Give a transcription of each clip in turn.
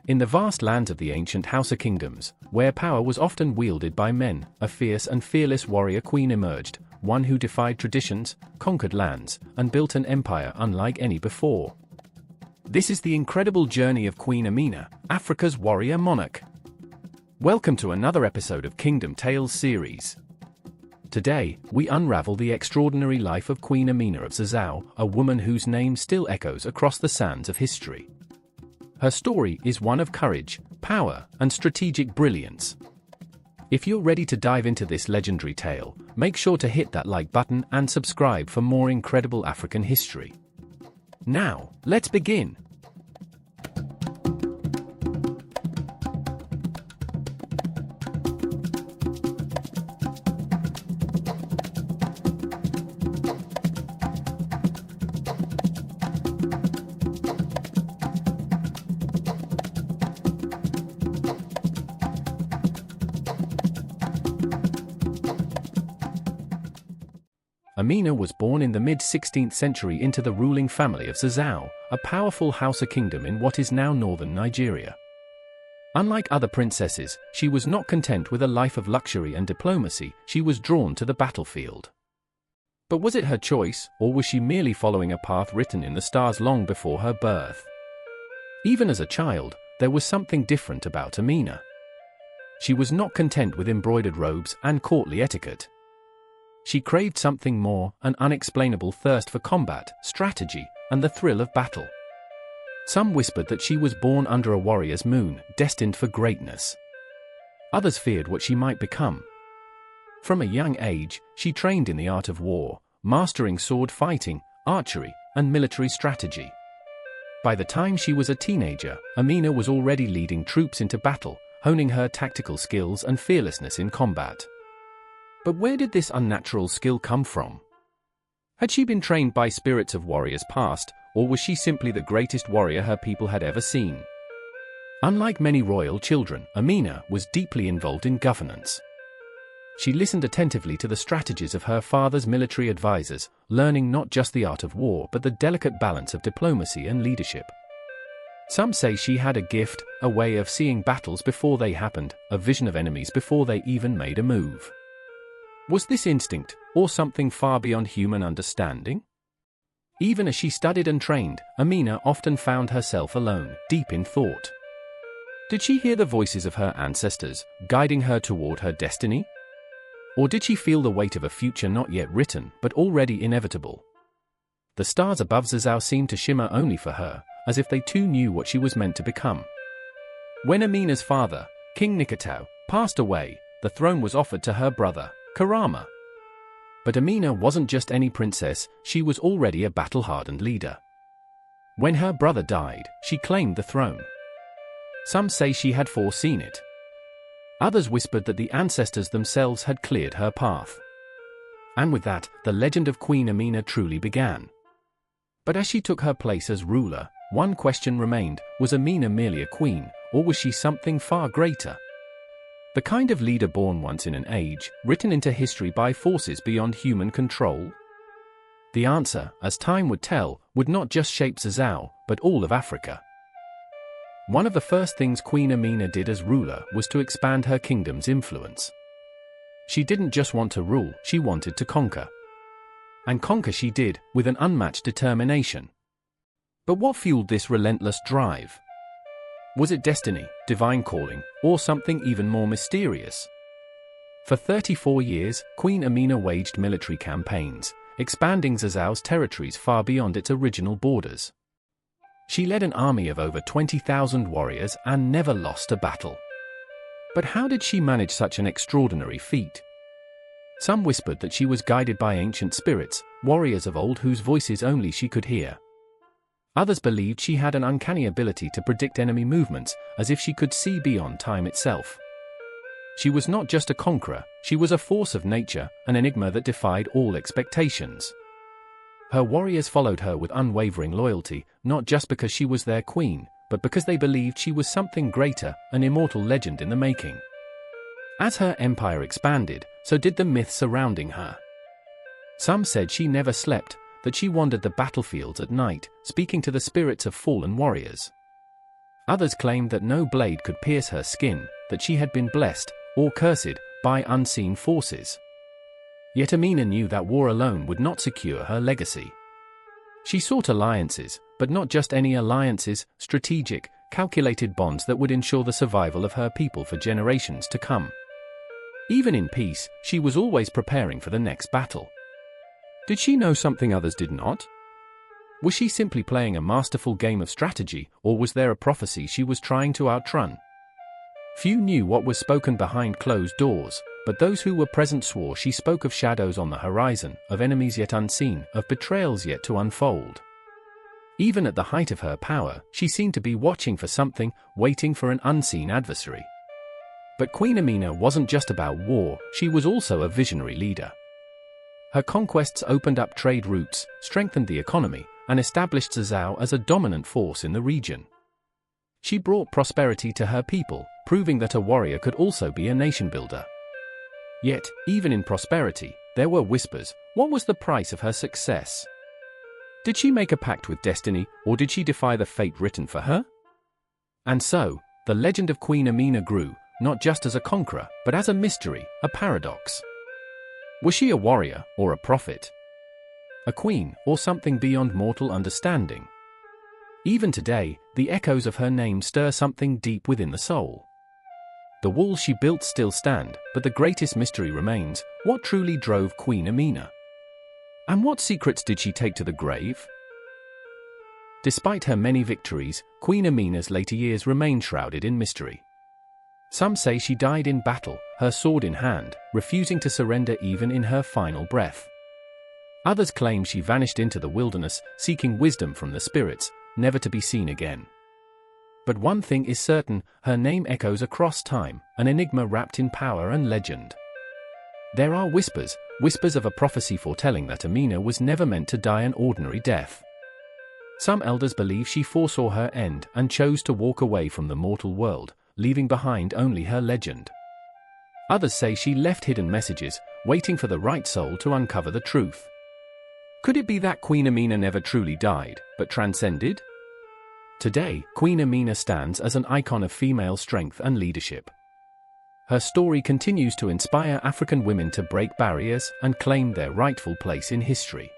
In the vast lands of the ancient Hausa kingdoms, where power was often wielded by men, a fierce and fearless warrior queen emerged, one who defied traditions, conquered lands, and built an empire unlike any before. This is the incredible journey of Queen Amina, Africa's warrior monarch. Welcome to another episode of Kingdom Tales series. Today, we unravel the extraordinary life of Queen Amina of Zazzau, a woman whose name still echoes across the sands of history. Her story is one of courage, power, and strategic brilliance. If you're ready to dive into this legendary tale, make sure to hit that like button and subscribe for more incredible African history. Now, let's begin. Amina was born in the mid-16th century into the ruling family of Zazzau, a powerful Hausa kingdom in what is now northern Nigeria. Unlike other princesses, she was not content with a life of luxury and diplomacy. She was drawn to the battlefield. But was it her choice, or was she merely following a path written in the stars long before her birth? Even as a child, there was something different about Amina. She was not content with embroidered robes and courtly etiquette. She craved something more, an unexplainable thirst for combat, strategy, and the thrill of battle. Some whispered that she was born under a warrior's moon, destined for greatness. Others feared what she might become. From a young age, she trained in the art of war, mastering sword fighting, archery, and military strategy. By the time she was a teenager, Amina was already leading troops into battle, honing her tactical skills and fearlessness in combat. But where did this unnatural skill come from? Had she been trained by spirits of warriors past, or was she simply the greatest warrior her people had ever seen? Unlike many royal children, Amina was deeply involved in governance. She listened attentively to the strategies of her father's military advisors, learning not just the art of war but the delicate balance of diplomacy and leadership. Some say she had a gift, a way of seeing battles before they happened, a vision of enemies before they even made a move. Was this instinct, or something far beyond human understanding? Even as she studied and trained, Amina often found herself alone, deep in thought. Did she hear the voices of her ancestors, guiding her toward her destiny? Or did she feel the weight of a future not yet written, but already inevitable? The stars above Zazzau seemed to shimmer only for her, as if they too knew what she was meant to become. When Amina's father, King Nikatau, passed away, the throne was offered to her brother, Karama. But Amina wasn't just any princess, she was already a battle-hardened leader. When her brother died, she claimed the throne. Some say she had foreseen it. Others whispered that the ancestors themselves had cleared her path. And with that, the legend of Queen Amina truly began. But as she took her place as ruler, one question remained: was Amina merely a queen, or was she something far greater? The kind of leader born once in an age, written into history by forces beyond human control? The answer, as time would tell, would not just shape Zazzau, but all of Africa. One of the first things Queen Amina did as ruler was to expand her kingdom's influence. She didn't just want to rule, she wanted to conquer. And conquer she did, with an unmatched determination. But what fueled this relentless drive? Was it destiny, divine calling, or something even more mysterious? For 34 years, Queen Amina waged military campaigns, expanding Zazzau's territories far beyond its original borders. She led an army of over 20,000 warriors and never lost a battle. But how did she manage such an extraordinary feat? Some whispered that she was guided by ancient spirits, warriors of old whose voices only she could hear. Others believed she had an uncanny ability to predict enemy movements, as if she could see beyond time itself. She was not just a conqueror, she was a force of nature, an enigma that defied all expectations. Her warriors followed her with unwavering loyalty, not just because she was their queen, but because they believed she was something greater, an immortal legend in the making. As her empire expanded, so did the myths surrounding her. Some said she never slept, that she wandered the battlefields at night, speaking to the spirits of fallen warriors. Others claimed that no blade could pierce her skin, that she had been blessed, or cursed, by unseen forces. Yet Amina knew that war alone would not secure her legacy. She sought alliances, but not just any alliances, strategic, calculated bonds that would ensure the survival of her people for generations to come. Even in peace, she was always preparing for the next battle. Did she know something others did not? Was she simply playing a masterful game of strategy, or was there a prophecy she was trying to outrun? Few knew what was spoken behind closed doors, but those who were present swore she spoke of shadows on the horizon, of enemies yet unseen, of betrayals yet to unfold. Even at the height of her power, she seemed to be watching for something, waiting for an unseen adversary. But Queen Amina wasn't just about war, she was also a visionary leader. Her conquests opened up trade routes, strengthened the economy, and established Zazzau as a dominant force in the region. She brought prosperity to her people, proving that a warrior could also be a nation builder. Yet, even in prosperity, there were whispers. What was the price of her success? Did she make a pact with destiny, or did she defy the fate written for her? And so, the legend of Queen Amina grew, not just as a conqueror, but as a mystery, a paradox. Was she a warrior, or a prophet? A queen, or something beyond mortal understanding? Even today, the echoes of her name stir something deep within the soul. The walls she built still stand, but the greatest mystery remains: what truly drove Queen Amina? And what secrets did she take to the grave? Despite her many victories, Queen Amina's later years remain shrouded in mystery. Some say she died in battle, her sword in hand, refusing to surrender even in her final breath. Others claim she vanished into the wilderness, seeking wisdom from the spirits, never to be seen again. But one thing is certain: her name echoes across time, an enigma wrapped in power and legend. There are whispers of a prophecy foretelling that Amina was never meant to die an ordinary death. Some elders believe she foresaw her end and chose to walk away from the mortal world, leaving behind only her legend. Others say she left hidden messages, waiting for the right soul to uncover the truth. Could it be that Queen Amina never truly died, but transcended? Today, Queen Amina stands as an icon of female strength and leadership. Her story continues to inspire African women to break barriers and claim their rightful place in history.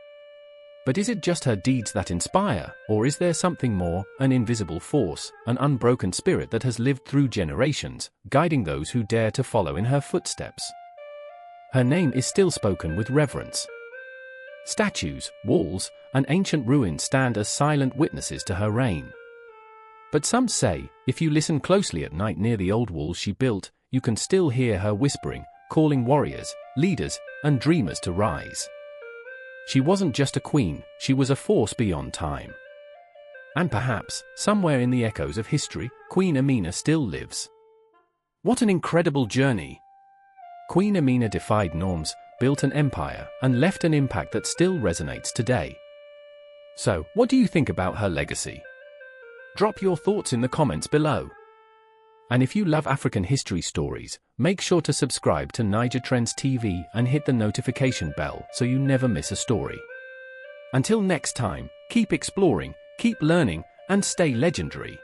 But is it just her deeds that inspire, or is there something more, an invisible force, an unbroken spirit that has lived through generations, guiding those who dare to follow in her footsteps? Her name is still spoken with reverence. Statues, walls, and ancient ruins stand as silent witnesses to her reign. But some say, if you listen closely at night near the old walls she built, you can still hear her whispering, calling warriors, leaders, and dreamers to rise. She wasn't just a queen, she was a force beyond time. And perhaps, somewhere in the echoes of history, Queen Amina still lives. What an incredible journey! Queen Amina defied norms, built an empire, and left an impact that still resonates today. So, what do you think about her legacy? Drop your thoughts in the comments below. And if you love African history stories, make sure to subscribe to NaijaTrends TV and hit the notification bell so you never miss a story. Until next time, keep exploring, keep learning, and stay legendary.